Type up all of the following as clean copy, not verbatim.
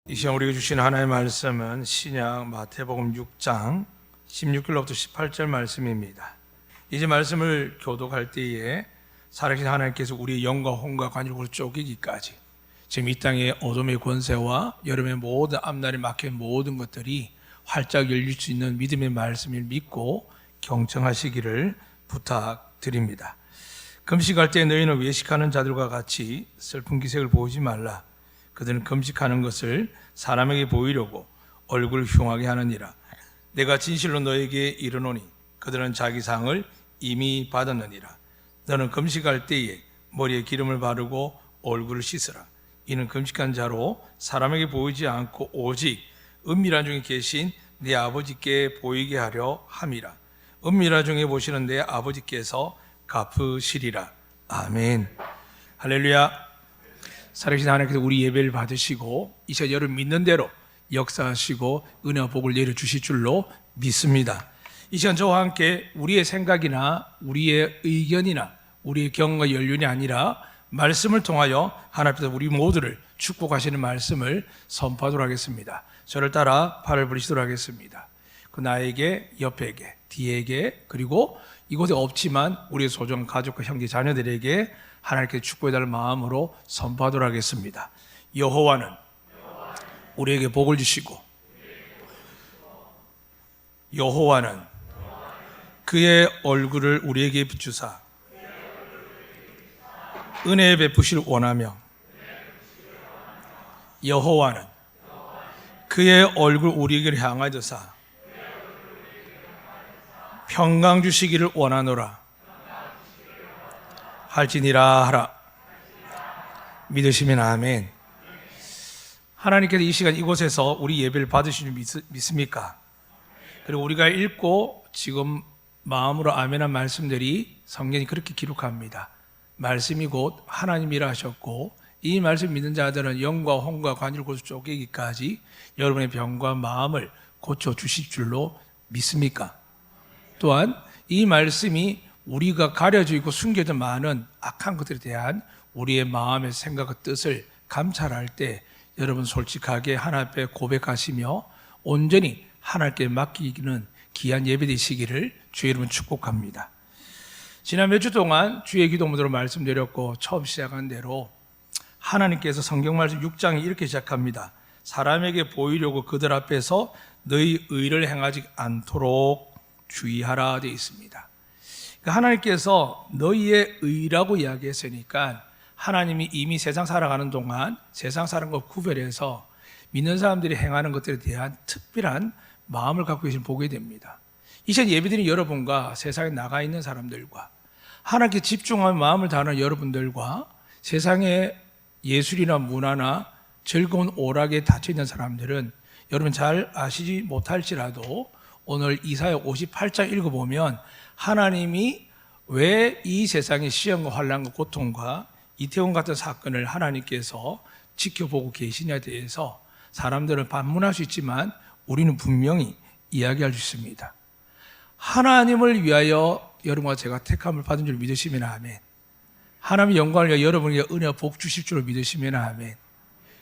이 시간 우리가 주신 하나님의 말씀은 신약 마태복음 6장 16절로부터 18절 말씀입니다. 이제 말씀을 교독할 때에 살아계신 하나님께서 우리의 영과 혼과 관절을 쪼개기까지 지금 이 땅의 어둠의 권세와 여름의 모든 앞날에 막힌 모든 것들이 활짝 열릴 수 있는 믿음의 말씀을 믿고 경청하시기를 부탁드립니다. 금식할 때 너희는 외식하는 자들과 같이 슬픈 기색을 보이지 말라. 그들은 금식하는 것을 사람에게 보이려고 얼굴을 흉하게 하느니라. 내가 진실로 너에게 이르노니 그들은 자기 상을 이미 받았느니라. 너는 금식할 때에 머리에 기름을 바르고 얼굴을 씻으라. 이는 금식한 자로 사람에게 보이지 않고 오직 은밀한 중에 계신 내 아버지께 보이게 하려 함이라. 은밀한 중에 보시는 내 아버지께서 갚으시리라. 아멘. 할렐루야. 살아계신 하나님께서 우리 예배를 받으시고 이 시간 여러분 믿는 대로 역사하시고 은혜와 복을 내려주실 줄로 믿습니다. 이 시간 저와 함께 우리의 생각이나 우리의 의견이나 우리의 경험과 연륜이 아니라 말씀을 통하여 하나님께서 우리 모두를 축복하시는 말씀을 선포하도록 하겠습니다. 저를 따라 팔을 부리시도록 하겠습니다. 그 나에게, 옆에게, 뒤에게, 그리고 이곳에 없지만 우리의 소중한 가족과 형제 자녀들에게 하나님께 축복해달라는 마음으로 선포하도록 하겠습니다. 여호와는 우리에게 복을 주시고 여호와는 그의 얼굴을 우리에게 비추사 은혜 베푸시를 원하며 여호와는 그의 얼굴 우리에게 향하여사 평강 주시기를 원하노라 할지니라 하라. 믿으시면 아멘. 하나님께서 이 시간 이곳에서 우리 예배를 받으시는 줄 믿습니까? 그리고 우리가 읽고 지금 마음으로 아멘한 말씀들이 성경이 그렇게 기록합니다. 말씀이 곧 하나님이라 하셨고 이 말씀 믿는 자들은 영과 혼과 관절 고수 쪼개기까지 여러분의 병과 마음을 고쳐주실 줄로 믿습니까? 또한 이 말씀이 우리가 가려져 있고 숨겨져 많은 악한 것들에 대한 우리의 마음의 생각과 뜻을 감찰할 때 여러분 솔직하게 하나님 앞에 고백하시며 온전히 하나님께 맡기는 귀한 예배 되시기를 주의 이름으로 축복합니다. 지난 몇 주 동안 주의 기도문으로 말씀드렸고 처음 시작한 대로 하나님께서 성경 말씀 6장이 이렇게 시작합니다. 사람에게 보이려고 그들 앞에서 너희 의를 행하지 않도록 주의하라 되어 있습니다. 하나님께서 너희의 의라고 이야기했으니까 하나님이 이미 세상 살아가는 동안 세상 사람과 구별해서 믿는 사람들이 행하는 것들에 대한 특별한 마음을 갖고 계신 보게 됩니다. 이 시간 예배드리는 여러분과 세상에 나가 있는 사람들과 하나님께 집중하는 마음을 다하는 여러분들과 세상의 예술이나 문화나 즐거운 오락에 닫혀있는 사람들은 여러분 잘 아시지 못할지라도 오늘 이사야 58장 읽어보면 하나님이 왜 이 세상의 시험과 환난과 고통과 이태원 같은 사건을 하나님께서 지켜보고 계시냐에 대해서 사람들은 반문할 수 있지만 우리는 분명히 이야기할 수 있습니다. 하나님을 위하여 여러분과 제가 택함을 받은 줄 믿으시면 아멘. 하나님의 영광을 위하여 여러분에게 은혜와 복 주실 줄 믿으시면 아멘.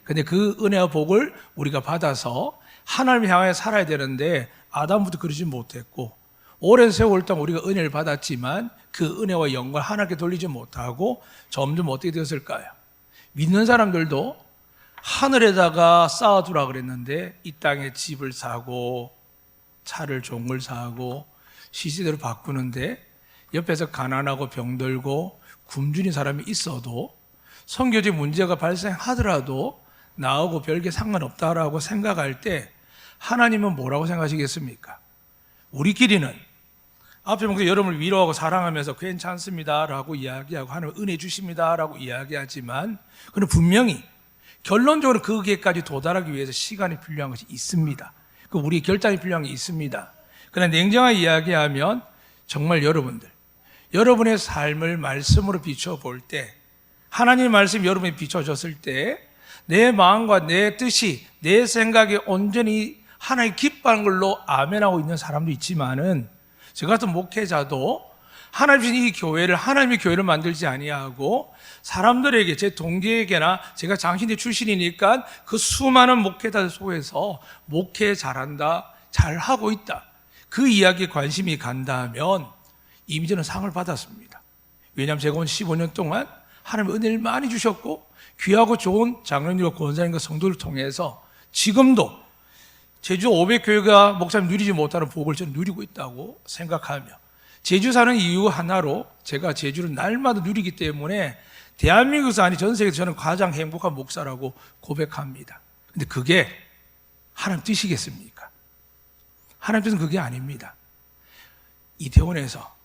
근데 그 은혜와 복을 우리가 받아서 하나님을 향하여 살아야 되는데 아담부터 그러지 못했고 오랜 세월 동안 우리가 은혜를 받았지만 그 은혜와 영광을 하나님께 돌리지 못하고 점점 어떻게 되었을까요? 믿는 사람들도 하늘에다가 쌓아두라 그랬는데 이 땅에 집을 사고 차를 좋은 걸 사고 시세대로 바꾸는데 옆에서 가난하고 병들고 굶주린 사람이 있어도 선교적 문제가 발생하더라도 나하고 별개 상관없다라고 생각할 때 하나님은 뭐라고 생각하시겠습니까? 우리끼리는 앞에 보면서 여러분을 위로하고 사랑하면서 괜찮습니다 라고 이야기하고 하나님 은혜 주십니다 라고 이야기하지만 그는 분명히 결론적으로 그 계획까지 도달하기 위해서 시간이 필요한 것이 있습니다. 우리의 결단이 필요한 게 있습니다. 그러나 냉정하게 이야기하면 정말 여러분의 삶을 말씀으로 비춰볼 때 하나님의 말씀이 여러분에 비춰졌을 때 내 마음과 내 뜻이 내 생각이 온전히 하나님 기뻐하는 걸로 아멘하고 있는 사람도 있지만은 저 같은 목회자도 하나님 주신 이 교회를 하나님의 교회를 만들지 아니하고 사람들에게, 제 동기에게나 제가 장신대 출신이니까 그 수많은 목회자들 속에서 목회 잘한다, 잘하고 있다, 그 이야기에 관심이 간다면 이미 저는 상을 받았습니다. 왜냐하면 제가 온 15년 동안 하나님 은혜를 많이 주셨고 귀하고 좋은 장로님과 권사님과 성도를 통해서 지금도 제주 500교회가 목사님 누리지 못하는 복을 저는 누리고 있다고 생각하며, 제주 사는 이유 하나로 제가 제주를 날마다 누리기 때문에 대한민국에서 아니 전 세계에서 저는 가장 행복한 목사라고 고백합니다. 근데 그게 하나님 뜻이겠습니까? 하나님 뜻은 그게 아닙니다. 이태원에서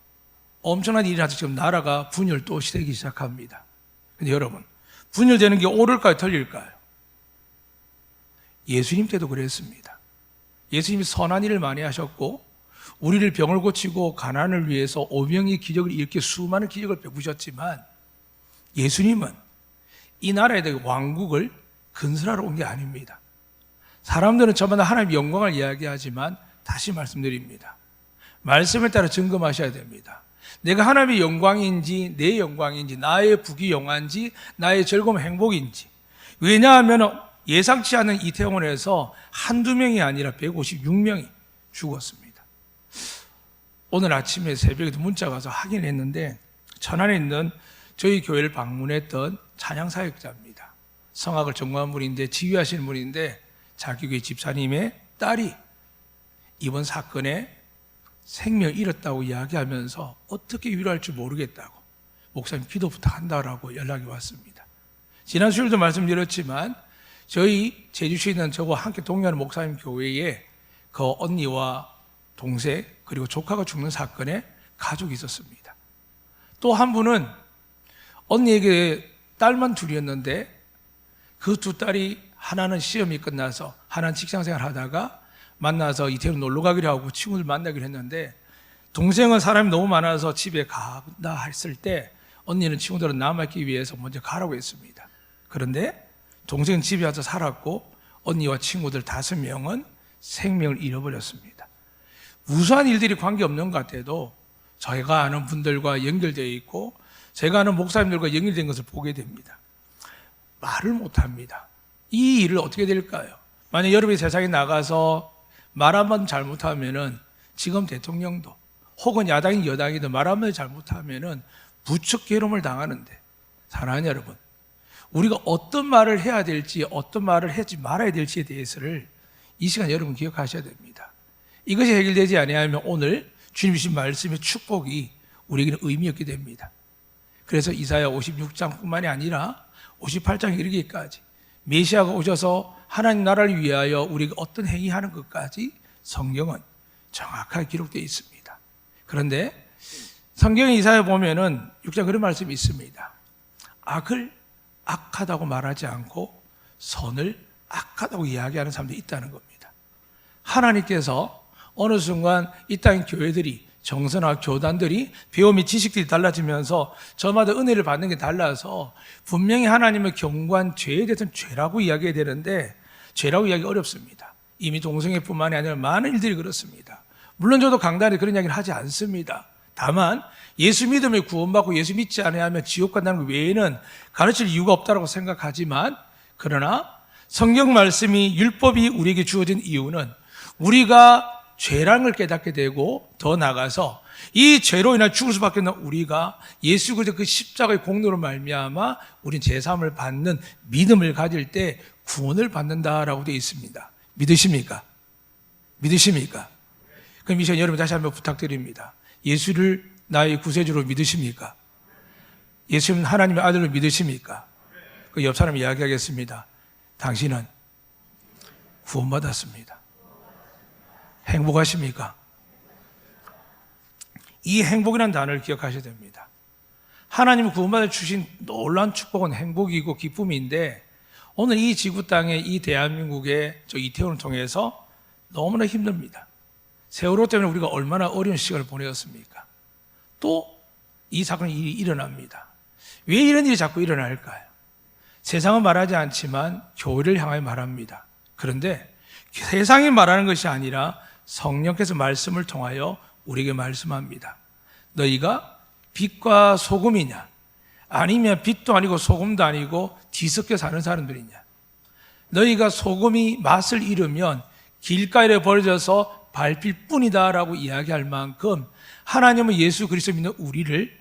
엄청난 일이 나서 지금 나라가 분열 또 시되기 시작합니다. 근데 여러분, 분열되는 게 옳을까요, 틀릴까요? 예수님 때도 그랬습니다. 예수님이 선한 일을 많이 하셨고 우리를 병을 고치고 가난을 위해서 오병이의 기적을 이렇게 수많은 기적을 베푸셨지만 예수님은 이 나라에 대해 왕국을 건설하러 온 게 아닙니다. 사람들은 저마다 하나님의 영광을 이야기하지만 다시 말씀드립니다. 말씀에 따라 점검하셔야 됩니다. 내가 하나님의 영광인지 내 영광인지 나의 부귀 영화인지 나의 즐거움 행복인지. 왜냐하면 예상치 않은 이태원에서 한두 명이 아니라 156명이 죽었습니다. 오늘 아침에 새벽에도 문자가 와서 확인했는데 천안에 있는 저희 교회를 방문했던 찬양사역자입니다. 성악을 전공한 분인데 지휘하시는 분인데 자기 교회 집사님의 딸이 이번 사건에 생명을 잃었다고 이야기하면서 어떻게 위로할 줄 모르겠다고 목사님 기도 부탁한다라고 연락이 왔습니다. 지난 수요일도 말씀드렸지만 저희 제주시에 있는 저와 함께 동료하는 목사님 교회에 그 언니와 동생 그리고 조카가 죽는 사건에 가족이 있었습니다. 또 한 분은 언니에게 딸만 둘이었는데 그 두 딸이 하나는 시험이 끝나서 하나는 직장생활 하다가 만나서 이태원 놀러 가기로 하고 친구들 만나기로 했는데 동생은 사람이 너무 많아서 집에 간다 했을 때 언니는 친구들은 남아있기 위해서 먼저 가라고 했습니다. 그런데 동생은 집에 와서 살았고 언니와 친구들 5명은 생명을 잃어버렸습니다. 무수한 일들이 관계없는 것 같아도 저희가 아는 분들과 연결되어 있고 제가 아는 목사님들과 연결된 것을 보게 됩니다. 말을 못합니다. 이 일을 어떻게 될까요? 만약 여러분이 세상에 나가서 말 한번 잘못하면은 지금 대통령도 혹은 야당이 여당이든 말 한번 잘못하면은 부쩍 괴로움을 당하는데, 사랑하는 여러분, 우리가 어떤 말을 해야 될지 어떤 말을 하지 말아야 될지에 대해서를 이 시간 여러분 기억하셔야 됩니다. 이것이 해결되지 아니하면 오늘 주님 주신 말씀의 축복이 우리에게는 의미 없게 됩니다. 그래서 이사야 56장뿐만이 아니라 58장 이르기까지 메시아가 오셔서 하나님 나라를 위하여 우리가 어떤 행위하는 것까지 성경은 정확하게 기록되어 있습니다. 그런데 성경 이사야 보면은 6장 그런 말씀이 있습니다. 악을 악하다고 말하지 않고 선을 악하다고 이야기하는 사람들이 있다는 겁니다. 하나님께서 어느 순간 이 땅의 교회들이, 정서나 교단들이 배움이 지식들이 달라지면서 저마다 은혜를 받는 게 달라서 분명히 하나님의 경고한 죄에 대해서는 죄라고 이야기해야 되는데 죄라고 이야기 어렵습니다. 이미 동성애뿐만이 아니라 많은 일들이 그렇습니다. 물론 저도 강단에 그런 이야기를 하지 않습니다. 다만 예수 믿음에 구원받고 예수 믿지 않으면 지옥 간다는 것 외에는 가르칠 이유가 없다고 생각하지만, 그러나 성경 말씀이 율법이 우리에게 주어진 이유는 우리가 죄라는 걸 깨닫게 되고 더 나아가서 이 죄로 인해 죽을 수밖에 없는 우리가 예수 그리스도 그 십자가의 공로로 말미암아 우리는 제사함을 받는 믿음을 가질 때 구원을 받는다라고 되어 있습니다. 믿으십니까? 믿으십니까? 그럼 이 시간 여러분 다시 한번 부탁드립니다. 예수를 나의 구세주로 믿으십니까? 예수는 하나님의 아들로 믿으십니까? 그 옆 사람 이야기하겠습니다. 당신은 구원받았습니다. 행복하십니까? 이 행복이라는 단어를 기억하셔야 됩니다. 하나님이 구원받아 주신 놀라운 축복은 행복이고 기쁨인데 오늘 이 지구 땅에 이 대한민국의 저 이태원을 통해서 너무나 힘듭니다. 세월호 때문에 우리가 얼마나 어려운 시간을 보내었습니까? 또 이 사건이 일어납니다. 왜 이런 일이 자꾸 일어날까요? 세상은 말하지 않지만 교회를 향하여 말합니다. 그런데 세상이 말하는 것이 아니라 성령께서 말씀을 통하여 우리에게 말씀합니다. 너희가 빛과 소금이냐? 아니면 빛도 아니고 소금도 아니고 뒤섞여 사는 사람들이냐? 너희가 소금이 맛을 잃으면 길가에 버려져서 밟힐 뿐이다라고 이야기할 만큼 하나님은 예수 그리스도 믿는 우리를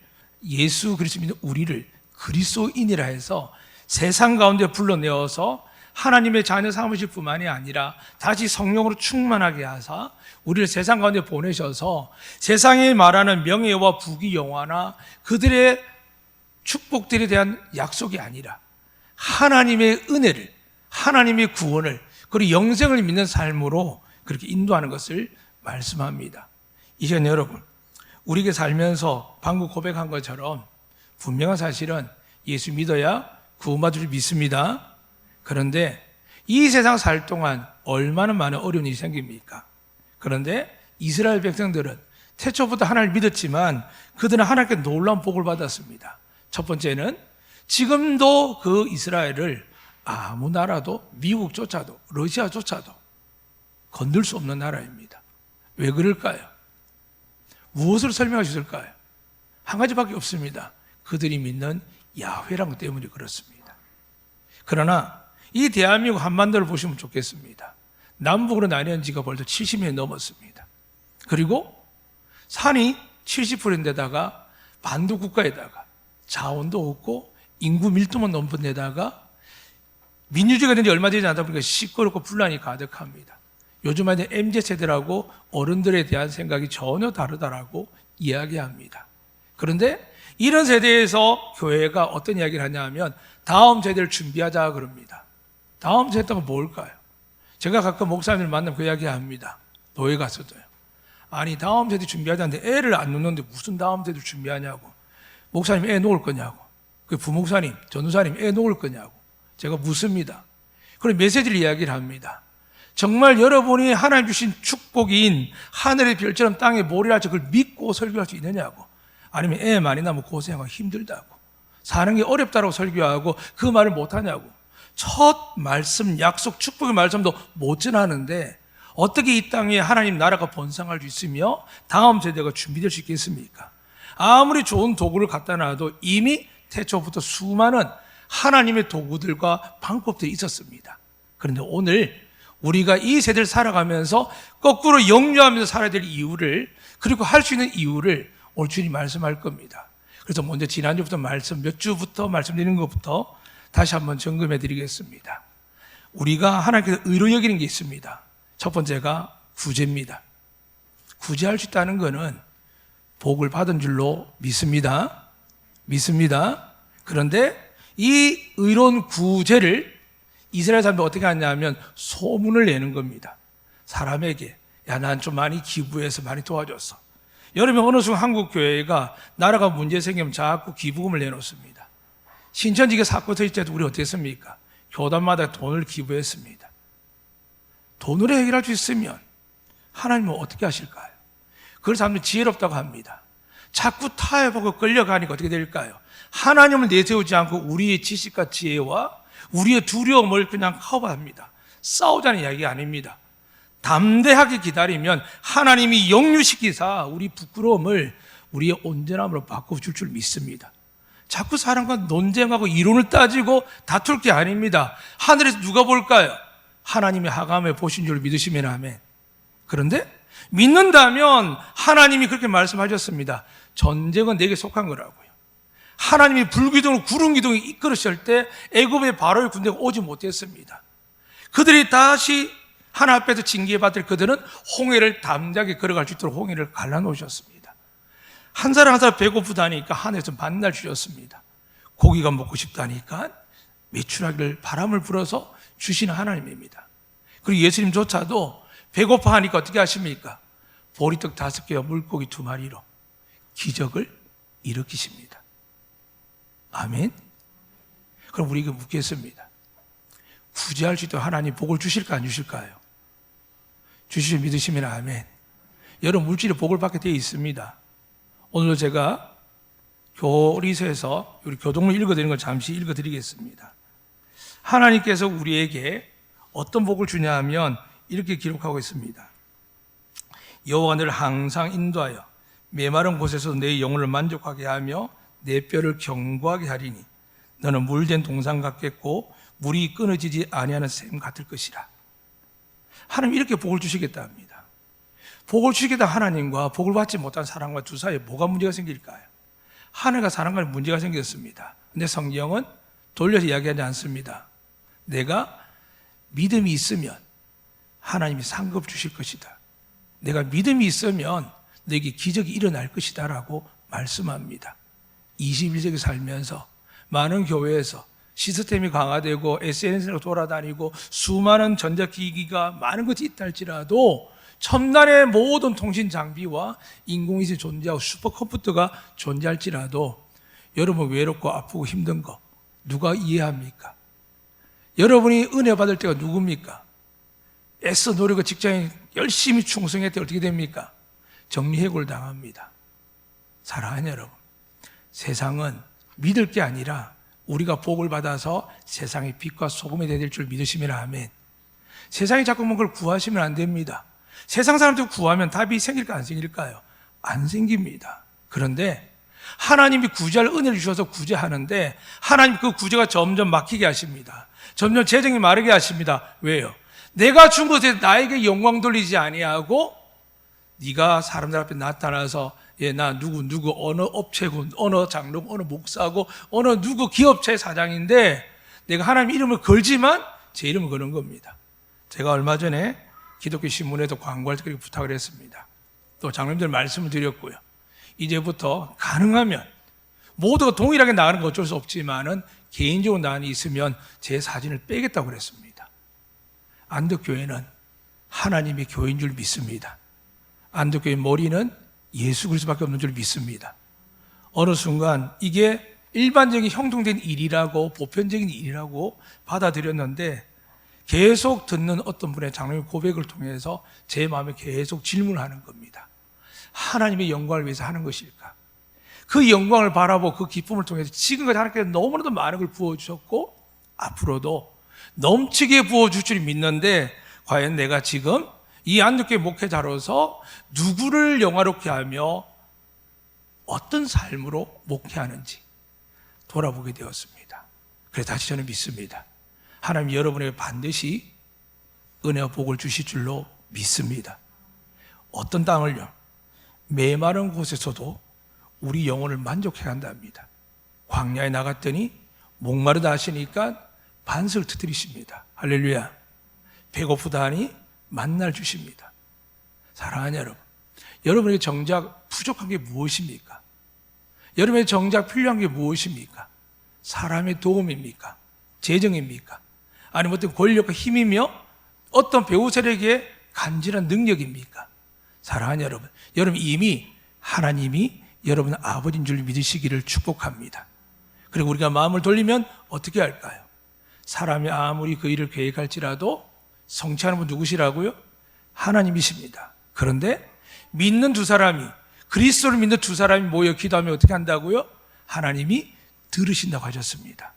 그리스도인이라 해서 세상 가운데 불러내어서 하나님의 자녀 삼으실 뿐만이 아니라 다시 성령으로 충만하게 하사 우리를 세상 가운데 보내셔서 세상에 말하는 명예와 부귀 영화나 그들의 축복들에 대한 약속이 아니라 하나님의 은혜를, 하나님의 구원을, 그리고 영생을 믿는 삶으로 그렇게 인도하는 것을 말씀합니다. 이 시간 여러분, 우리에게 살면서 방금 고백한 것처럼 분명한 사실은 예수 믿어야 구원받을 줄 믿습니다. 그런데 이 세상 살 동안 얼마나 많은 어려운 일이 생깁니까? 그런데 이스라엘 백성들은 태초부터 하나님을 믿었지만 그들은 하나님께 놀라운 복을 받았습니다. 첫 번째는 지금도 그 이스라엘을 아무 나라도, 미국조차도, 러시아조차도 건들 수 없는 나라입니다. 왜 그럴까요? 무엇을 설명할 수 있을까요? 한 가지밖에 없습니다. 그들이 믿는 야훼라는 것 때문에 그렇습니다. 그러나 이 대한민국 한반도를 보시면 좋겠습니다. 남북으로 나뉘은 지가 벌써 70년이 넘었습니다. 그리고 산이 70%인데다가 반도 국가에다가 자원도 없고 인구 밀도만 높은 데다가 민주주의가 된 지 얼마 되지 않다 보니까 시끄럽고 분란이 가득합니다. 요즘 아이들 MZ세대라고 어른들에 대한 생각이 전혀 다르다라고 이야기합니다. 그런데 이런 세대에서 교회가 어떤 이야기를 하냐면 다음 세대를 준비하자 그럽니다. 다음 세대가 뭘까요? 제가 가끔 목사님을 만나면 그 이야기 합니다. 노예 가서도요. 아니 다음 세대 준비하자는데 애를 안 놓는데 무슨 다음 세대를 준비하냐고. 목사님 애 놓을 거냐고. 그 부목사님, 전도사님 애 놓을 거냐고. 제가 묻습니다. 그럼 메시지를 이야기를 합니다. 정말 여러분이 하나님 주신 축복인 하늘의 별처럼 땅에 모래같이 그걸 믿고 설교할 수 있느냐고. 아니면 애 많이 나면 고생하고 힘들다고. 사는 게 어렵다고 설교하고 그 말을 못하냐고. 첫 말씀, 약속, 축복의 말씀도 못 전하는데 어떻게 이 땅에 하나님 나라가 번성할 수 있으며 다음 세대가 준비될 수 있겠습니까? 아무리 좋은 도구를 갖다 놔도 이미 태초부터 수많은 하나님의 도구들과 방법들이 있었습니다. 그런데 오늘 우리가 이 세대를 살아가면서 거꾸로 영유하면서 살아야 될 이유를, 그리고 할 수 있는 이유를 오늘 주님이 말씀할 겁니다. 그래서 먼저 지난주부터 몇 주부터 말씀드리는 것부터 다시 한번 점검해 드리겠습니다. 우리가 하나님께서 의로 여기는 게 있습니다. 첫 번째가 구제입니다. 구제할 수 있다는 것은 복을 받은 줄로 믿습니다. 그런데 이 의로운 구제를 이스라엘 사람들이 어떻게 하냐면 소문을 내는 겁니다. 사람에게 야, 난 좀 많이 기부해서 많이 도와줬어. 여러분 어느 순간 한국 교회가 나라가 문제 생기면 자꾸 기부금을 내놓습니다. 신천지가 사건 터질 때도 우리 어떻게 했습니까? 교단마다 돈을 기부했습니다. 돈으로 해결할 수 있으면 하나님은 어떻게 하실까요? 그래서 사람들이 지혜롭다고 합니다. 자꾸 타협 보고 끌려가니까 어떻게 될까요? 하나님을 내세우지 않고 우리의 지식과 지혜와 우리의 두려움을 그냥 커버합니다. 싸우자는 이야기가 아닙니다. 담대하게 기다리면 하나님이 역류시키사 우리 부끄러움을 우리의 온전함으로 바꿔줄 줄 믿습니다. 자꾸 사람과 논쟁하고 이론을 따지고 다툴 게 아닙니다. 하늘에서 누가 볼까요? 하나님이 하감에 보신 줄 믿으시면 아멘. 그런데 믿는다면 하나님이 그렇게 말씀하셨습니다. 전쟁은 내게 속한 거라고요. 하나님이 불기둥으로 구름기둥을 이끌으실 때 애굽의 바로의 군대가 오지 못했습니다. 그들이 다시 하나님 앞에서 징계받을 그들은 홍해를 담대하게 걸어갈 수 있도록 홍해를 갈라놓으셨습니다. 한 사람 한 사람 배고프다니까 하늘에서 만날 주셨습니다. 고기가 먹고 싶다니까 메추라기를 바람을 불어서 주시는 하나님입니다. 그리고 예수님조차도 배고파하니까 어떻게 하십니까? 보리떡 5개와 물고기 2마리로 기적을 일으키십니다. 아멘. 그럼 우리에게 묻겠습니다. 구제할 수 있도록 하나님 복을 주실까 안 주실까요? 주실 믿으시면 아멘. 여러분 물질의 복을 받게 되어 있습니다. 오늘도 제가 교리서에서 우리 교동을 읽어드리는 걸 잠시 읽어드리겠습니다. 하나님께서 우리에게 어떤 복을 주냐 하면 이렇게 기록하고 있습니다. 여호와가 너를 항상 인도하여 메마른 곳에서 내 영혼을 만족하게 하며 내 뼈를 견고하게 하리니 너는 물된 동산 같겠고 물이 끊어지지 아니하는 샘 같을 것이라. 하나님 이렇게 복을 주시겠다 합니다. 복을 주시겠다 하나님과 복을 받지 못한 사람과 두 사이에 뭐가 문제가 생길까요? 하늘과 사람간에 문제가 생겼습니다. 근데 성경은 돌려서 이야기하지 않습니다. 내가 믿음이 있으면 하나님이 상급 주실 것이다. 내가 믿음이 있으면 너에게 기적이 일어날 것이다 라고 말씀합니다. 21세기 살면서 많은 교회에서 시스템이 강화되고 SNS로 돌아다니고 수많은 전자기기가 많은 것이 있다 할지라도 첨단의 모든 통신 장비와 인공위성이 존재하고 슈퍼컴퓨터가 존재할지라도 여러분 외롭고 아프고 힘든 거 누가 이해합니까? 여러분이 은혜 받을 때가 누굽니까? 애써 노력과 직장에 열심히 충성할 때 어떻게 됩니까? 정리해고를 당합니다. 사랑하는 여러분, 세상은 믿을 게 아니라 우리가 복을 받아서 세상의 빛과 소금이 될 줄 믿으시면 아멘. 세상이 자꾸 뭔가를 구하시면 안 됩니다. 세상 사람들 구하면 답이 생길까 안 생길까요? 안 생깁니다. 그런데 하나님이 구제할 은혜를 주셔서 구제하는데 하나님 그 구제가 점점 막히게 하십니다. 점점 재정이 마르게 하십니다. 왜요? 내가 준 것에 나에게 영광 돌리지 아니하고 네가 사람들 앞에 나타나서 나 누구 어느 업체고 어느 장로고 어느 목사고 어느 누구 기업체 사장인데 내가 하나님 이름을 걸지만 제 이름을 거는 겁니다. 제가 얼마 전에 기독교 신문에도 광고할 때 그렇게 부탁을 했습니다. 또 장로님들 말씀을 드렸고요. 이제부터 가능하면 모두가 동일하게 나가는 건 어쩔 수 없지만은 개인적으로 난이 있으면 제 사진을 빼겠다고 그랬습니다. 안덕교회는 하나님의 교회인 줄 믿습니다. 안덕교회 머리는 예수 그리스도밖에 없는 줄 믿습니다. 어느 순간 이게 일반적인 형통된 일이라고 보편적인 일이라고 받아들였는데 계속 듣는 어떤 분의 장로님 고백을 통해서 제 마음에 계속 질문하는 겁니다. 하나님의 영광을 위해서 하는 것일까? 그 영광을 바라보고 그 기쁨을 통해서 지금까지 하나님께서 너무나도 많은 걸 부어주셨고 앞으로도 넘치게 부어줄 줄 믿는데 과연 내가 지금 이 안덕교회 목회자로서 누구를 영화롭게 하며 어떤 삶으로 목회하는지 돌아보게 되었습니다. 그래서 다시 저는 믿습니다. 하나님 여러분에게 반드시 은혜와 복을 주실 줄로 믿습니다. 어떤 땅을요? 메마른 곳에서도 우리 영혼을 만족해 간답니다. 광야에 나갔더니 목마르다 하시니까 반석을 터뜨리십니다. 할렐루야. 배고프다 하니 만날 주십니다. 사랑하는 여러분, 여러분에게 정작 부족한 게 무엇입니까? 여러분에게 정작 필요한 게 무엇입니까? 사람의 도움입니까? 재정입니까? 아니면 어떤 권력과 힘이며 어떤 배우 세력의 간절한 능력입니까? 사랑하는 여러분, 여러분 이미 하나님이 여러분 아버지인 줄 믿으시기를 축복합니다. 그리고 우리가 마음을 돌리면 어떻게 할까요? 사람이 아무리 그 일을 계획할지라도 성취하는 분 누구시라고요? 하나님이십니다. 그런데 믿는 두 사람이, 그리스도를 믿는 두 사람이 모여 기도하면 어떻게 한다고요? 하나님이 들으신다고 하셨습니다.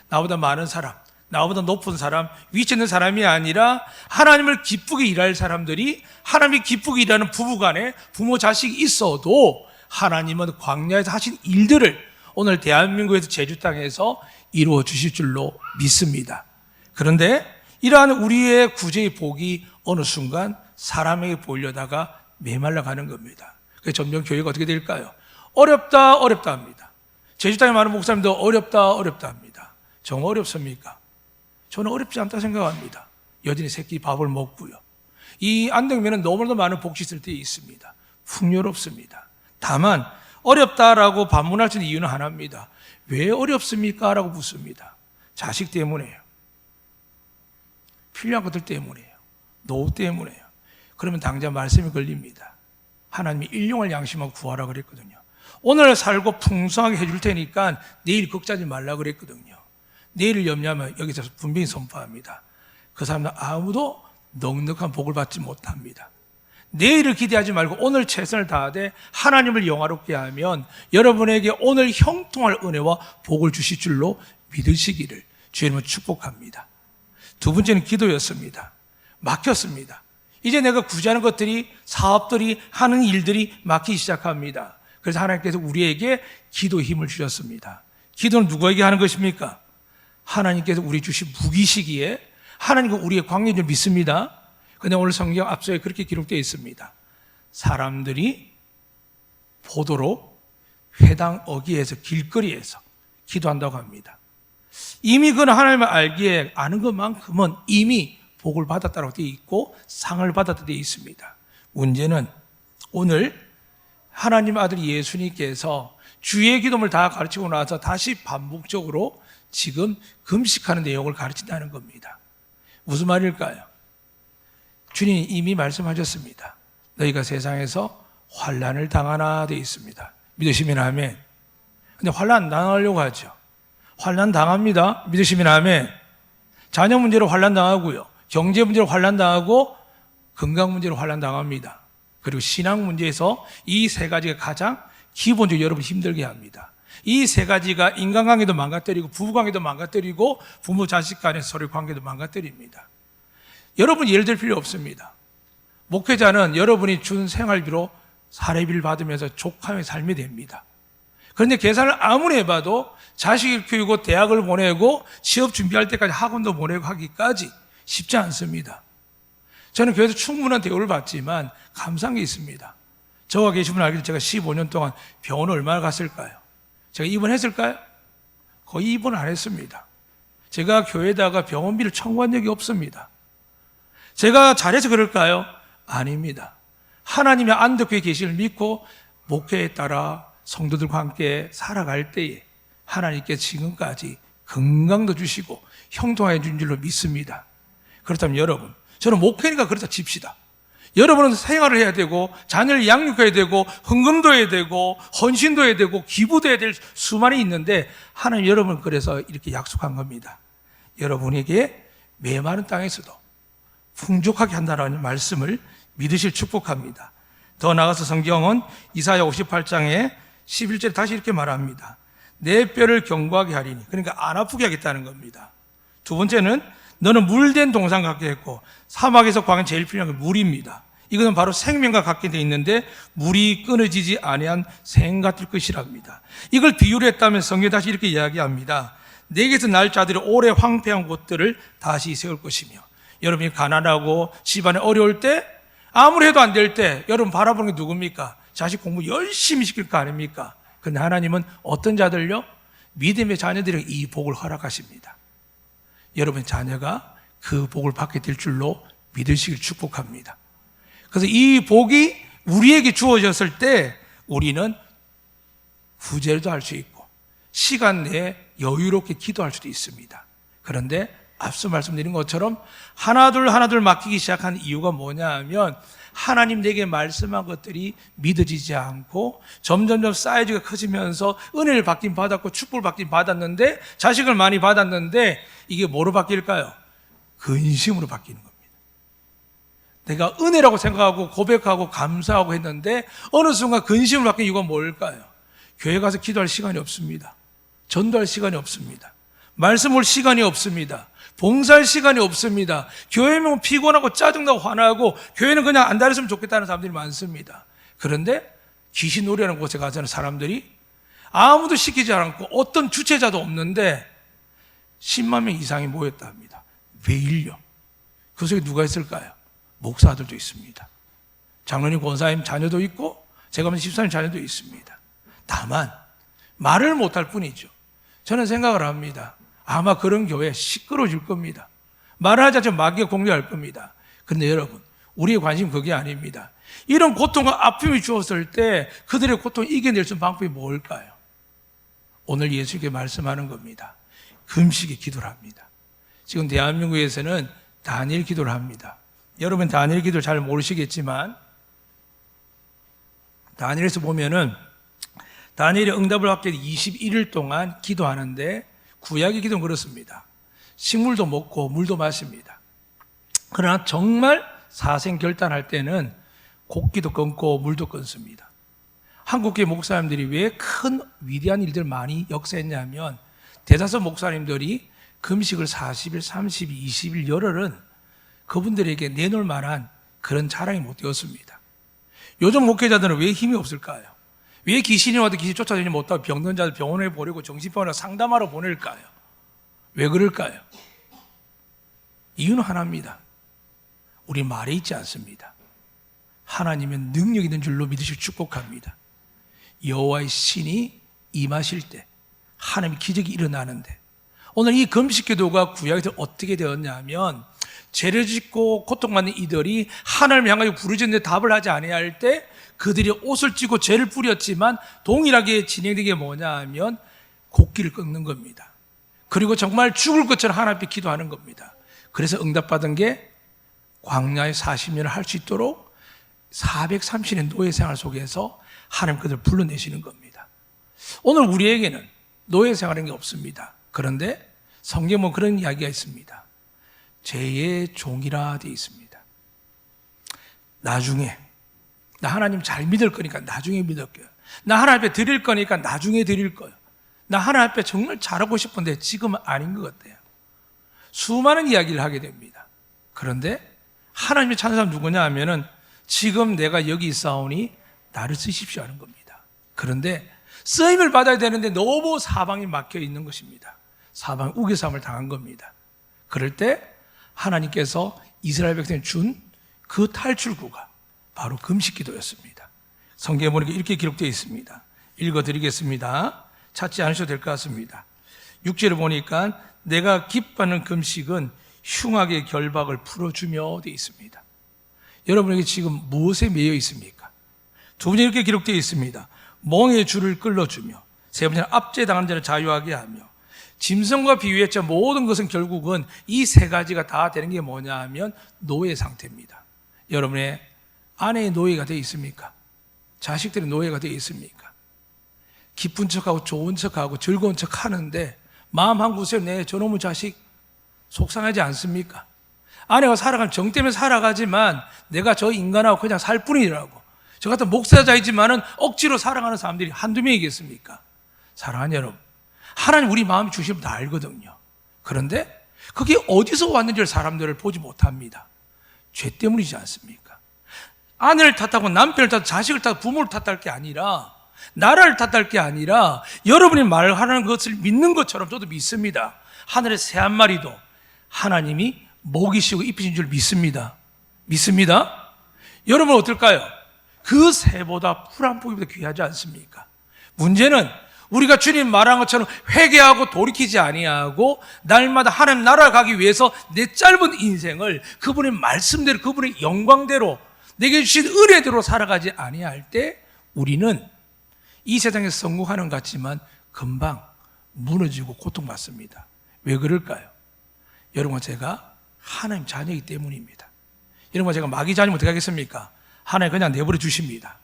나보다 많은 사람, 나보다 높은 사람, 위치 있는 사람이 아니라 하나님을 기쁘게 일할 사람들이, 하나님이 기쁘게 일하는 부부간에 부모 자식이 있어도 하나님은 광야에서 하신 일들을 오늘 대한민국에서 제주 땅에서 이루어 주실 줄로 믿습니다. 그런데 이러한 우리의 구제의 복이 어느 순간 사람에게 보이려다가 메말라 가는 겁니다. 그래서 점점 교회가 어떻게 될까요? 어렵다 합니다. 제주 땅에 많은 목사님도 어렵다 합니다. 정말 어렵습니까? 저는 어렵지 않다 생각합니다. 여전히 새끼 밥을 먹고요. 이 안덕면은 너무나도 많은 복이 있을 때 있습니다. 풍요롭습니다. 다만 어렵다라고 반문할 수 있는 이유는 하나입니다. 왜 어렵습니까? 라고 묻습니다. 자식 때문에요. 필요한 것들 때문에요. 노후 때문에요. 그러면 당장 말씀이 걸립니다. 하나님이 일용할 양심하고 구하라 그랬거든요. 오늘 살고 풍성하게 해줄 테니까 내일 걱정하지 말라 그랬거든요. 내일을 염려하면 여기서 분명히 선포합니다. 그 사람은 아무도 넉넉한 복을 받지 못합니다. 내일을 기대하지 말고 오늘 최선을 다하되 하나님을 영화롭게 하면 여러분에게 오늘 형통할 은혜와 복을 주실 줄로 믿으시기를 주님은 축복합니다. 두 번째는 기도였습니다. 막혔습니다. 이제 내가 구제하는 것들이, 사업들이, 하는 일들이 막히기 시작합니다. 그래서 하나님께서 우리에게 기도 힘을 주셨습니다. 기도는 누구에게 하는 것입니까? 하나님께서 우리 주신 무기시기에 하나님과 우리의 관계를 믿습니다. 그런데 오늘 성경 앞서에 그렇게 기록되어 있습니다. 사람들이 보도록 회당 어귀에서, 길거리에서 기도한다고 합니다. 이미 그는 하나님을 알기에 아는 것만큼은 이미 복을 받았다고 되어 있고 상을 받았다고 되어 있습니다. 문제는 오늘 하나님 아들 예수님께서 주의 기도를 다 가르치고 나서 다시 반복적으로 지금 금식하는 내용을 가르친다는 겁니다. 무슨 말일까요? 주님이 이미 말씀하셨습니다. 너희가 세상에서 환난을 당하나 되어 있습니다. 믿으시면 아멘. 근데 환난 안 당하려고 하죠. 환난 당합니다. 믿으시면 아멘. 자녀 문제로 환난 당하고요. 경제 문제로 환난 당하고 건강 문제로 환난 당합니다. 그리고 신앙 문제에서 이 세 가지가 가장 기본적으로 여러분 힘들게 합니다. 이 세 가지가 인간관계도 망가뜨리고 부부관계도 망가뜨리고 부모 자식 간의 서로의 관계도 망가뜨립니다. 여러분 예를 들 필요 없습니다. 목회자는 여러분이 준 생활비로 사례비를 받으면서 족하며 삶이 됩니다. 그런데 계산을 아무리 해봐도 자식을 키우고 대학을 보내고 취업 준비할 때까지 학원도 보내고 하기까지 쉽지 않습니다. 저는 교회에서 충분한 대우를 받지만 감사한 게 있습니다. 저와 계신 분 알겠지만 제가 15년 동안 병원을 얼마나 갔을까요? 제가 입원했을까요? 거의 입원 안 했습니다. 제가 교회에다가 병원비를 청구한 적이 없습니다. 제가 잘해서 그럴까요? 아닙니다. 하나님의 안덕교회 계시를 믿고 목회에 따라 성도들과 함께 살아갈 때에 하나님께 지금까지 건강도 주시고 형통해 준 줄로 믿습니다. 그렇다면 여러분, 저는 목회니까 그렇다 칩시다. 여러분은 생활을 해야 되고 자녀를 양육해야 되고 헌금도 해야 되고 헌신도 해야 되고 기부도 해야 될 수많이 있는데 하나님 여러분 그래서 이렇게 약속한 겁니다. 여러분에게 메마른 땅에서도 풍족하게 한다는 말씀을 믿으실 축복합니다. 더 나아가서 성경은 이사야 58장에 11절에 다시 이렇게 말합니다. 내 뼈를 견고하게 하리니, 그러니까 안 아프게 하겠다는 겁니다. 두 번째는 너는 물된 동산 같게 했고 사막에서 광야 제일 필요한 게 물입니다. 이것은 바로 생명과 같게 되어 있는데 물이 끊어지지 아니한 생 같을 것이랍니다. 이걸 비유로 했다면 성경이 다시 이렇게 이야기합니다. 내게서 날 자들이 오래 황폐한 곳들을 다시 세울 것이며, 여러분이 가난하고 집안에 어려울 때 아무리 해도 안 될 때 여러분 바라보는 게 누굽니까? 자식 공부 열심히 시킬 거 아닙니까? 그런데 하나님은 어떤 자들요? 믿음의 자녀들에게 이 복을 허락하십니다. 여러분의 자녀가 그 복을 받게 될 줄로 믿으시길 축복합니다. 그래서 이 복이 우리에게 주어졌을 때 우리는 구제도 할 수 있고 시간 내에 여유롭게 기도할 수도 있습니다. 그런데 앞서 말씀드린 것처럼 하나둘 맡기기 시작한 이유가 뭐냐 하면 하나님 내게 말씀한 것들이 믿어지지 않고 점점점 사이즈가 커지면서 은혜를 받긴 받았고 축복을 받긴 받았는데 자식을 많이 받았는데 이게 뭐로 바뀔까요? 근심으로 바뀌는 겁니다. 내가 은혜라고 생각하고 고백하고 감사하고 했는데 어느 순간 근심을 바뀐 이유가 뭘까요? 교회 가서 기도할 시간이 없습니다. 전도할 시간이 없습니다. 말씀 올 시간이 없습니다. 봉사할 시간이 없습니다. 교회면 피곤하고 짜증나고 화나고 교회는 그냥 안 다녔으면 좋겠다는 사람들이 많습니다. 그런데 귀신놀이라는 곳에 가서는 사람들이 아무도 시키지 않고 어떤 주체자도 없는데 10만 명 이상이 모였다 합니다. 매일요. 그 속에 누가 있을까요? 목사들도 있습니다. 장로님, 권사님 자녀도 있고 제가 보면 집사님 자녀도 있습니다. 다만 말을 못할 뿐이죠. 저는 생각을 합니다. 아마 그런 교회 시끄러워질 겁니다. 말을 하자 좀 마귀가 공격할 겁니다. 그런데 여러분, 우리의 관심은 그게 아닙니다. 이런 고통과 아픔이 주었을 때 그들의 고통을 이겨낼 수 있는 방법이 뭘까요? 오늘 예수님께 말씀하는 겁니다. 금식의 기도를 합니다. 지금 대한민국에서는 다니엘 기도를 합니다. 여러분 다니엘 기도를 잘 모르시겠지만 다니엘에서 보면은 다니엘이 응답을 받게 21일 동안 기도하는데 구약의 기도는 그렇습니다. 식물도 먹고 물도 마십니다. 그러나 정말 사생결단할 때는 곡기도 끊고 물도 끊습니다. 한국계 목사님들이 왜 큰 위대한 일들 많이 역사했냐면 대다수 목사님들이 금식을 40일, 30일, 20일, 열흘은 그분들에게 내놓을 만한 그런 자랑이 못 되었습니다. 요즘 목회자들은 왜 힘이 없을까요? 왜 귀신이 와도 귀신 쫓아다니지 못하고 병든 자들 병원에 보내고 정신병원에 상담하러 보낼까요? 왜 그럴까요? 이유는 하나입니다. 우리 말에 있지 않습니다. 하나님은 능력 있는 줄로 믿으시고 축복합니다. 여호와의 신이 임하실 때 하나님의 기적이 일어나는데, 오늘 이 금식 기도가 구약에서 어떻게 되었냐면, 죄를 짓고 고통받는 이들이 하나님을 향하여 부르짖는데 답을 하지 아니할 때 그들이 옷을 찢고 죄를 뿌렸지만 동일하게 진행된 게 뭐냐 하면 곡기를 꺾는 겁니다. 그리고 정말 죽을 것처럼 하나님 앞에 기도하는 겁니다. 그래서 응답받은 게 광야의 40년을 할 수 있도록 430년 노예 생활 속에서 하나님 그들을 불러내시는 겁니다. 오늘 우리에게는 노예 생활인 게 없습니다. 그런데 성경은 그런 이야기가 있습니다. 죄의 종이라 되어 있습니다. 나중에 나 하나님 잘 믿을 거니까 나중에 믿을 거예요. 나 하나님 앞에 드릴 거니까 나중에 드릴 거예요. 나 하나님 앞에 정말 잘하고 싶은데 지금은 아닌 것 같아요. 수많은 이야기를 하게 됩니다. 그런데 하나님이 찾는 사람 누구냐 하면은 지금 내가 여기 있사오니 나를 쓰십시오 하는 겁니다. 그런데 쓰임을 받아야 되는데 너무 사방이 막혀 있는 것입니다. 사방에 우겨쌈을 당한 겁니다. 그럴 때 하나님께서 이스라엘 백성에 준 그 탈출구가 바로 금식 기도였습니다. 성경에 보니까 이렇게 기록되어 있습니다. 읽어드리겠습니다. 찾지 않으셔도 될 것 같습니다. 6절을 보니까 내가 기뻐하는 금식은 흉악의 결박을 풀어주며 되어 있습니다. 여러분에게 지금 무엇에 매여 있습니까? 두 번째 이렇게 기록되어 있습니다. 멍의 줄을 끌어주며, 세 번째는 압제당한 자를 자유하게 하며, 짐승과 비유했죠. 모든 것은 결국은 이 세 가지가 다 되는 게 뭐냐 하면 노예 상태입니다. 여러분의 아내의 노예가 되어 있습니까? 자식들의 노예가 되어 있습니까? 기쁜 척하고 좋은 척하고 즐거운 척 하는데 마음 한 곳에 내 저놈의 자식 속상하지 않습니까? 아내가 살아가면 정 때문에 살아가지만 내가 저 인간하고 그냥 살 뿐이라고, 저 같은 목사자이지만은 억지로 살아가는 사람들이 한두 명이겠습니까? 사랑하는 여러분, 하나님 우리 마음이 주시면 다 알거든요. 그런데 그게 어디서 왔는지를 사람들을 보지 못합니다. 죄 때문이지 않습니까? 아내를 탓하고 남편을 탓하고 자식을 탓하고 부모를 탓할 게 아니라, 나라를 탓할 게 아니라 여러분이 말하는 것을 믿는 것처럼 저도 믿습니다. 하늘의 새 한 마리도 하나님이 먹이시고 입히신 줄 믿습니다. 믿습니다? 여러분 어떨까요? 그 새보다 풀 한 포기보다 귀하지 않습니까? 문제는 우리가 주님 말한 것처럼 회개하고 돌이키지 아니하고 날마다 하나님 나라를 가기 위해서 내 짧은 인생을 그분의 말씀대로, 그분의 영광대로, 내게 주신 은혜대로 살아가지 아니할 때 우리는 이 세상에서 성공하는 것 같지만 금방 무너지고 고통받습니다. 왜 그럴까요? 여러분, 제가 하나님 자녀이기 때문입니다. 여러분, 제가 마귀 자녀면 어떻게 하겠습니까? 하나님 그냥 내버려 주십니다.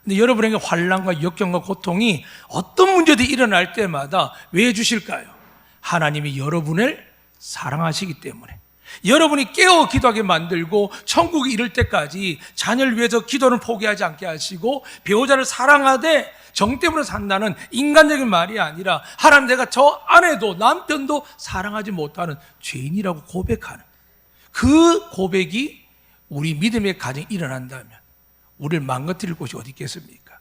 근데 여러분에게 환난과 역경과 고통이 어떤 문제들이 일어날 때마다 왜 주실까요? 하나님이 여러분을 사랑하시기 때문에, 여러분이 깨어 기도하게 만들고 천국에 이를 때까지 자녀를 위해서 기도는 포기하지 않게 하시고 배우자를 사랑하되 정 때문에 산다는 인간적인 말이 아니라 하나님, 내가 저 아내도 남편도 사랑하지 못하는 죄인이라고 고백하는 그 고백이 우리 믿음의 가정에 일어난다면 우리를 망가뜨릴 곳이 어디 있겠습니까?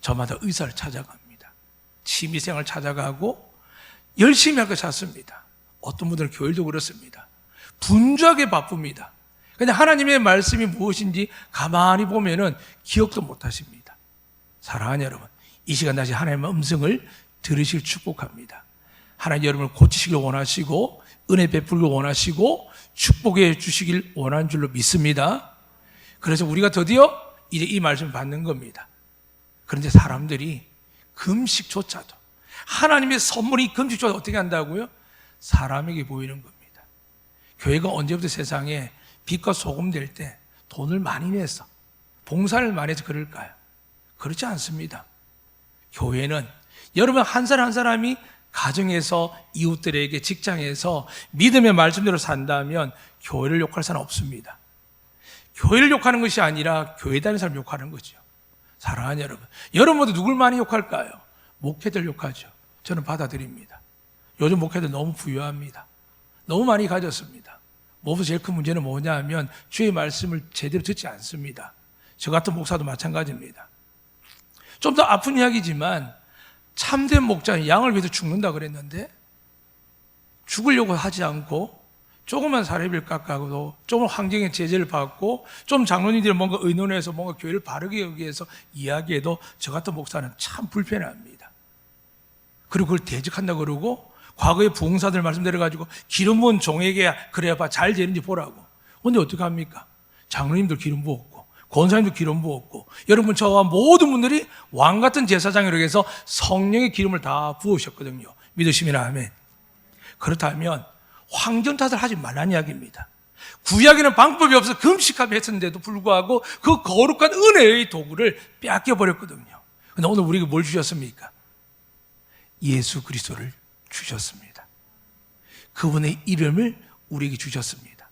저마다 의사를 찾아갑니다. 취미생활을 찾아가고 열심히 할 것 찾습니다. 어떤 분들은 교회도 그렇습니다. 분주하게 바쁩니다. 그런데 하나님의 말씀이 무엇인지 가만히 보면은 기억도 못 하십니다. 사랑하는 여러분, 이 시간 다시 하나님의 음성을 들으실 축복합니다. 하나님 여러분을 고치시길 원하시고 은혜 베풀길 원하시고 축복해 주시길 원하는 줄로 믿습니다. 그래서 우리가 드디어 이제 이 말씀을 받는 겁니다. 그런데 사람들이 금식조차도, 하나님의 선물이 금식조차도 어떻게 한다고요? 사람에게 보이는 겁니다. 교회가 언제부터 세상에 빛과 소금 될 때 돈을 많이 내서 봉사를 많이 해서 그럴까요? 그렇지 않습니다. 교회는 여러분 한 사람 한 사람이 가정에서, 이웃들에게, 직장에서 믿음의 말씀대로 산다면 교회를 욕할 사람 없습니다. 교회를 욕하는 것이 아니라 교회 다니는 사람 욕하는 거죠. 사랑하는 여러분, 여러분도 누굴 많이 욕할까요? 목회들 욕하죠. 저는 받아들입니다. 요즘 목회들 너무 부유합니다. 너무 많이 가졌습니다. 무엇보다 제일 큰 문제는 뭐냐 하면 주의 말씀을 제대로 듣지 않습니다. 저 같은 목사도 마찬가지입니다. 좀 더 아픈 이야기지만 참된 목자는 양을 위해서 죽는다 그랬는데 죽으려고 하지 않고 조금만 사례비를 깎아도 조금 환경의 제재를 받고 좀 장로님들이 뭔가 의논해서 뭔가 교회를 바르게 여기 위해서 이야기해도 저 같은 목사는 참 불편합니다. 그리고 그걸 대적한다 그러고 과거의 부흥사들 말씀드려가지고 기름 부은 종에게 그래야 봐 잘 되는지 보라고. 근데 어떻게 합니까? 장로님도 기름 부었고 권사님도 기름 부었고 여러분 저와 모든 분들이 왕같은 제사장이라고 해서 성령의 기름을 다 부으셨거든요. 믿으시면 아멘. 그렇다면 황전 탓을 하지 말라는 이야기입니다. 구약에는 방법이 없어 금식하며 했었는데도 불구하고 그 거룩한 은혜의 도구를 빼앗겨버렸거든요. 근데 오늘 우리에게 뭘 주셨습니까? 예수 그리스도를 주셨습니다. 그분의 이름을 우리에게 주셨습니다.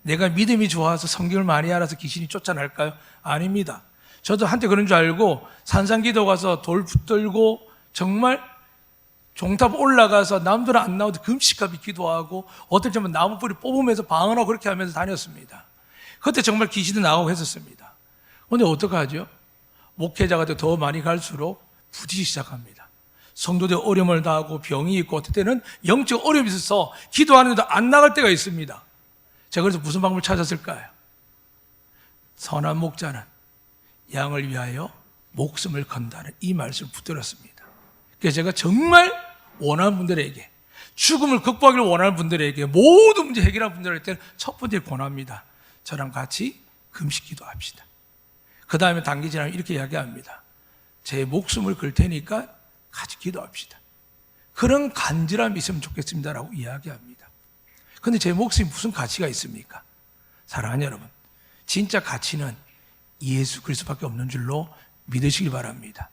내가 믿음이 좋아서 성경을 많이 알아서 귀신이 쫓아날까요? 아닙니다. 저도 한때 그런 줄 알고 산상기도 가서 돌 붙들고 정말 종탑 올라가서 남들은 안 나오도 금식하며 기도하고 어떨 때는 나무뿌리 뽑으면서 방언하고 그렇게 하면서 다녔습니다. 그때 정말 귀신도 나오고 했었습니다. 그런데 어떡하죠? 목회자가 더 많이 갈수록 부딪히기 시작합니다. 성도들 어려움을 당하고 병이 있고 어떨 때는 영적 어려움이 있어서 기도하는데도 안 나갈 때가 있습니다. 제가 그래서 무슨 방법을 찾았을까요? 선한 목자는 양을 위하여 목숨을 건다는 이 말씀을 붙들었습니다. 그래서 제가 정말 원하는 분들에게 죽음을 극복하기를 원하는 분들에게 모든 문제 해결하는 분들한테는 첫 번째 권합니다. 저랑 같이 금식 기도합시다. 그 다음에 단기 지나면 이렇게 이야기합니다. 제 목숨을 걸 테니까 같이 기도합시다. 그런 간절함이 있으면 좋겠습니다라고 이야기합니다. 그런데 제 목숨이 무슨 가치가 있습니까? 사랑하는 여러분, 진짜 가치는 예수 그리스도밖에 없는 줄로 믿으시길 바랍니다.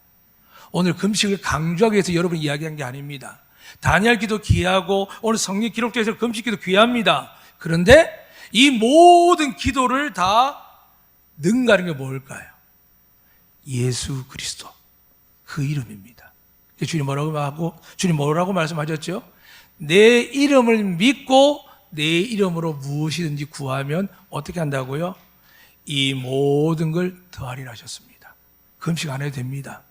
오늘 금식을 강조하기 위해서 여러분 이야기한 게 아닙니다. 다니엘 기도 귀하고 오늘 성경 기록에서 금식 기도 귀합니다. 그런데 이 모든 기도를 다 능가하는 게 뭘까요? 예수 그리스도 그 이름입니다. 주님 뭐라고 말씀하셨죠? 내 이름을 믿고 내 이름으로 무엇이든지 구하면 어떻게 한다고요? 이 모든 걸 더하리라 하셨습니다. 금식 안 해도 됩니다.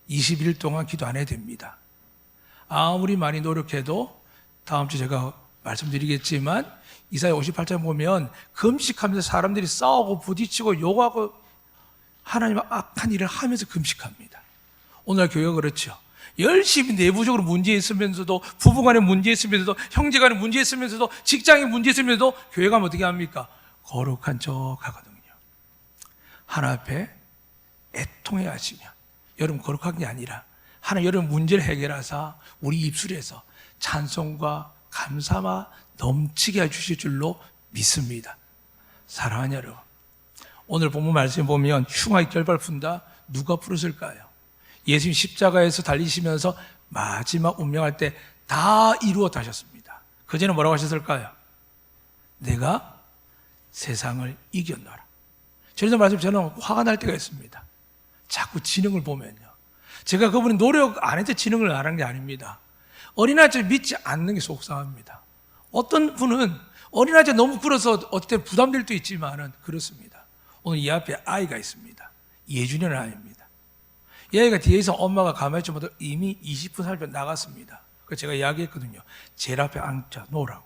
20일 동안 기도 안 해도 됩니다. 아무리 많이 노력해도 다음 주 제가 말씀드리겠지만 이사야 58장 보면 금식하면서 사람들이 싸우고 부딪히고 욕하고 하나님 악한 일을 하면서 금식합니다. 오늘 교회가 그렇죠. 열심히 내부적으로 문제 있으면서도 부부간에 문제 있으면서도 형제간에 문제 있으면서도 직장에 문제 있으면서도 교회 가면 어떻게 합니까? 거룩한 척 하거든요. 하나님 앞에 애통해 하시며 여러분 거룩한 게 아니라 하나님 여러분 문제를 해결하사 우리 입술에서 찬송과 감사와 넘치게 해주실 줄로 믿습니다. 사랑하는 여러분, 오늘 본문 말씀에 보면 흉악이 결발 푼다 누가 풀었을까요? 예수님 십자가에서 달리시면서 마지막 운명할 때 다 이루었다 하셨습니다. 그전에 뭐라고 하셨을까요? 내가 세상을 이겼노라. 저런 말씀 저는 화가 날 때가 있습니다. 자꾸 지능을 보면요. 제가 그분이 노력 안 해도 지능을 안 한 게 아닙니다. 어린아이를 믿지 않는 게 속상합니다. 어떤 분은 어린아이가 너무 굴어서 어떨 때 부담될 수 있지만은 그렇습니다. 오늘 이 앞에 아이가 있습니다. 예준이라는 아이입니다. 이 아이가 뒤에서 엄마가 가만히 좀 보다 이미 20분 살펴 나갔습니다. 그래서 제가 이야기했거든요. 제일 앞에 앉자 놓으라고.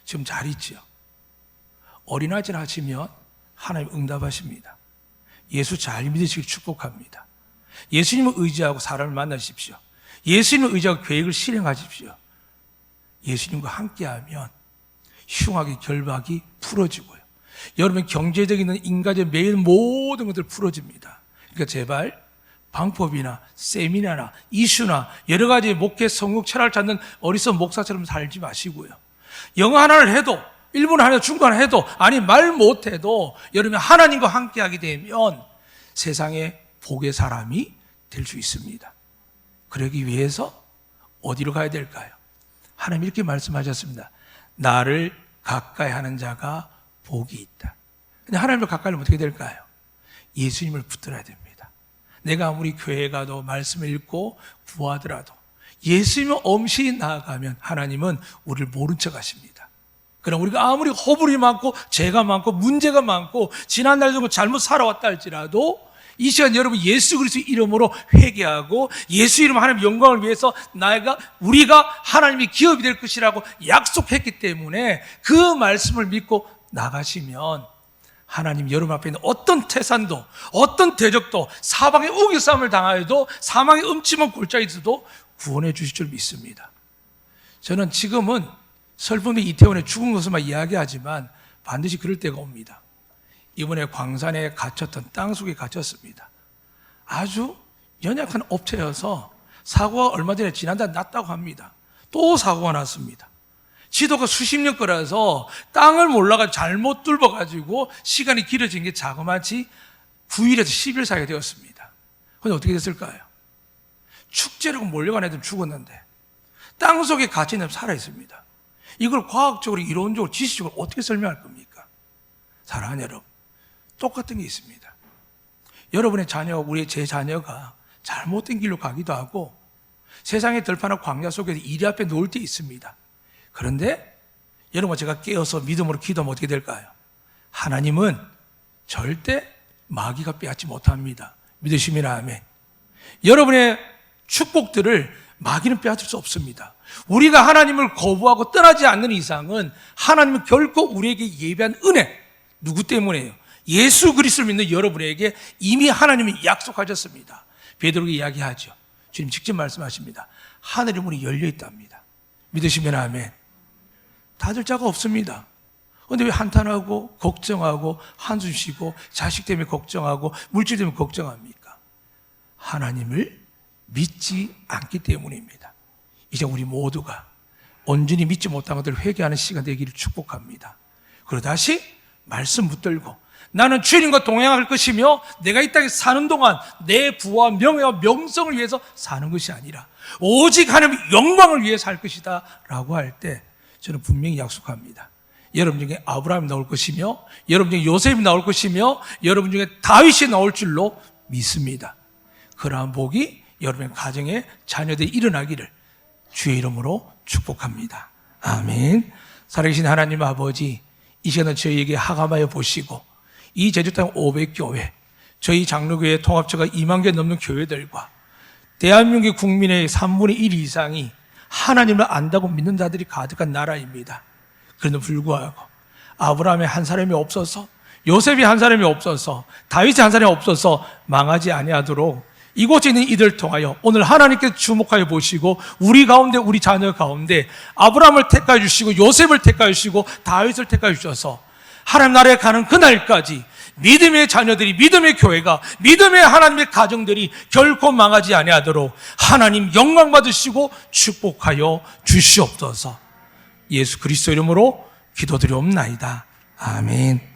지금 잘 있죠. 어린아이를 하시면 하나님 응답하십니다. 예수 잘 믿으시길 축복합니다. 예수님을 의지하고 사람을 만나십시오. 예수님을 의지하고 계획을 실행하십시오. 예수님과 함께하면 흉악의 결박이 풀어지고요. 여러분 경제적인 인간의 매일 모든 것들 풀어집니다. 그러니까 제발 방법이나 세미나나 이슈나 여러 가지 목회 성국 철학을 찾는 어리석은 목사처럼 살지 마시고요. 영어 하나를 해도 일본어 하나 중국어 하나 해도 아니 말 못해도 여러분이 하나님과 함께하게 되면 세상에 복의 사람이 될 수 있습니다. 그러기 위해서 어디로 가야 될까요? 하나님 이렇게 말씀하셨습니다. 나를 가까이 하는 자가 복이 있다. 근데 하나님을 가까이 하면 어떻게 될까요? 예수님을 붙들어야 됩니다. 내가 아무리 교회에 가도 말씀을 읽고 구하더라도 예수님을 엄실히 나아가면 하나님은 우리를 모른 척 하십니다. 그럼 우리가 아무리 허물이 많고 죄가 많고 문제가 많고 지난날 정도 잘못 살아왔다 할지라도 이 시간 여러분 예수 그리스도 이름으로 회개하고 예수 이름 하나님 영광을 위해서 우리가 하나님의 기업이 될 것이라고 약속했기 때문에 그 말씀을 믿고 나가시면 하나님 여러분 앞에 있는 어떤 태산도 어떤 대적도 사방에 우겨싸움을 당하여도 사망의 음침한 골짜기에서도 구원해 주실 줄 믿습니다. 저는 지금은 슬픔의 이태원에 죽은 것을만 이야기하지만 반드시 그럴 때가 옵니다. 이번에 광산에 갇혔던 땅속에 갇혔습니다. 아주 연약한 업체여서 사고가 얼마 전에 지난달 났다고 합니다. 또 사고가 났습니다. 지도가 수십 년 거라서 땅을 몰라가 잘못 뚫어가지고 시간이 길어진 게 자그마치 9일에서 10일 사이가 되었습니다. 근데 어떻게 됐을까요? 축제라고 몰려간 애들은 죽었는데 땅속에 갇힌 애들은 살아있습니다. 이걸 과학적으로 이론적으로 지식적으로 어떻게 설명할 겁니까? 사랑하는 여러분, 똑같은 게 있습니다. 여러분의 자녀, 제 자녀가 잘못된 길로 가기도 하고 세상의 들판과 광야 속에서 이리 앞에 놓을 때 있습니다. 그런데 여러분 제가 깨어서 믿음으로 기도하면 어떻게 될까요? 하나님은 절대 마귀가 빼앗지 못합니다. 믿으시면 아멘. 여러분의 축복들을 마귀는 빼앗을 수 없습니다. 우리가 하나님을 거부하고 떠나지 않는 이상은 하나님은 결코 우리에게 예비한 은혜, 누구 때문에요? 예수 그리스도를 믿는 여러분에게 이미 하나님이 약속하셨습니다. 베드로가 이야기하죠. 주님 직접 말씀하십니다. 하늘의 문이 열려 있답니다. 믿으시면 아멘. 닫을 자가 없습니다. 그런데 왜 한탄하고 걱정하고 한숨 쉬고 자식 때문에 걱정하고 물질 때문에 걱정합니까? 하나님을 믿지 않기 때문입니다. 이제 우리 모두가 온전히 믿지 못한 것들을 회개하는 시간 되기를 축복합니다. 그리고 다시 말씀 붙들고 나는 주님과 동행할 것이며 내가 이 땅에 사는 동안 내 부와 명예와 명성을 위해서 사는 것이 아니라 오직 하나님의 영광을 위해서 살 것이다 라고 할 때 저는 분명히 약속합니다. 여러분 중에 아브라함이 나올 것이며 여러분 중에 요셉이 나올 것이며 여러분 중에 다윗이 나올 줄로 믿습니다. 그러한 복이 여러분의 가정에 자녀들이 일어나기를 주의 이름으로 축복합니다. 아멘. 살아계신 하나님 아버지, 이 시간은 저희에게 하감하여 보시고 이 제주 땅 500교회, 저희 장로교회 통합처가 2만 개 넘는 교회들과 대한민국 국민의 3분의 1 이상이 하나님을 안다고 믿는 자들이 가득한 나라입니다. 그런데 불구하고 아브라함의 한 사람이 없어서, 요셉이 한 사람이 없어서, 다윗이 한 사람이 없어서 망하지 아니하도록 이곳에 있는 이들 통하여 오늘 하나님께서 주목하여 보시고 우리 가운데, 우리 자녀 가운데 아브라함을 택하여 주시고 요셉을 택하여 주시고 다윗을 택하여 주셔서 하나님 나라에 가는 그날까지 믿음의 자녀들이, 믿음의 교회가, 믿음의 하나님의 가정들이 결코 망하지 아니하도록 하나님 영광 받으시고 축복하여 주시옵소서. 예수 그리스도 이름으로 기도드리옵나이다. 아멘.